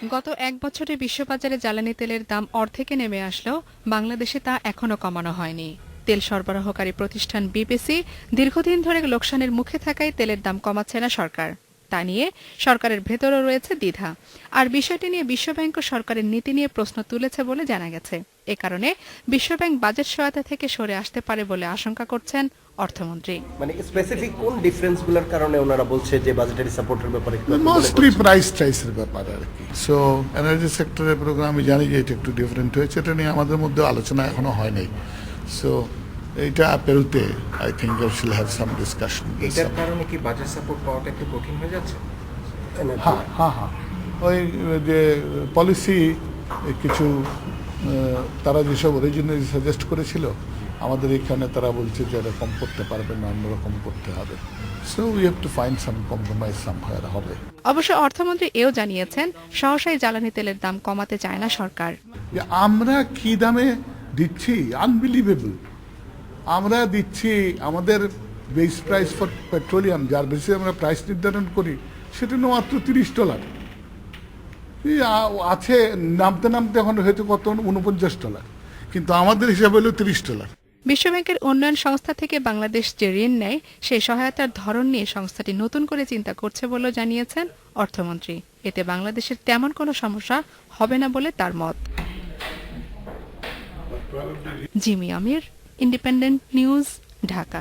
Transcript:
গত এক বছরে বিশ্ববাজারে জ্বালানি তেলের দাম অর্ধেকে নেমে আসলেও বাংলাদেশে তা এখনো কমানো হয়নি। তেল সরবরাহকারী প্রতিষ্ঠান বিপিসি দীর্ঘদিন ধরে লোকসানের মুখে থাকায় তেলের দাম কমাচ্ছে না সরকার। তা নিয়ে সরকারের ভেতরও রয়েছে দ্বিধা। আর বিষয়টি নিয়ে বিশ্বব্যাংক সরকারের নীতি নিয়ে প্রশ্ন তুলেছে বলে জানা গেছে। এ কারণে বিশ্বব্যাংক বাজেট সহায়তা থেকে সরে আসতে পারে বলে আশঙ্কা করছেন অর্থমন্ত্রী। মানে স্পেসিফিক কোন ডিফারেন্সগুলোর কারণে ওনারা বলছে যে বাজেটারি সাপোর্টের ব্যাপারে মোস্টলি প্রাইসের ব্যাপারে আর কি। সো এনার্জি সেক্টরের প্রোগ্রাম আমি জানি যে এটা একটু ডিফারেন্ট হয়েছে, এটা নিয়ে আমাদের মধ্যে আলোচনা এখনো হয় নাই। সো এইটা পেরুতে I think we will have some discussion. এটার কারণে কি বাজেট সাপোর্ট পাওয়াটা একটু কঠিন হয়ে যাচ্ছে? হ্যাঁ ওই যে পলিসি কিছু তারা যেসব অরিজিনালি সাজেস্ট করেছিল আমাদের এখানে তারা বলছে যে এরকম করতে পারবে না, অন্যরকম করতে হবে। So we have to find some compromise সামহার হবে। অবশ্য অর্থমন্ত্রী এও জানিয়েছেন সহসাই জ্বালানি তেলের দাম কমাতে চায় না সরকার। আমরা কি দামে দিচ্ছি আনবিলিভেবল। আমরা দিচ্ছি আমাদের বেস প্রাইস ফর পেট্রোলিয়াম, যার বেশি আমরা প্রাইস নির্ধারণ করি সেটা মাত্র $30 আছে। নামতে নামতে এখন হয়তো কত $49, কিন্তু আমাদের হিসাবে হলো $30। বিশ্বব্যাংকের উন্নয়ন সংস্থা থেকে বাংলাদেশ যে ঋণ নেয় সেই সহায়তার ধরন নিয়ে সংস্থাটি নতুন করে চিন্তা করছে বলেও জানিয়েছেন অর্থমন্ত্রী। এতে বাংলাদেশের তেমন কোনো সমস্যা হবে না বলে তার মত। জিমি আমির, ইন্ডিপেন্ডেন্ট নিউজ, ঢাকা।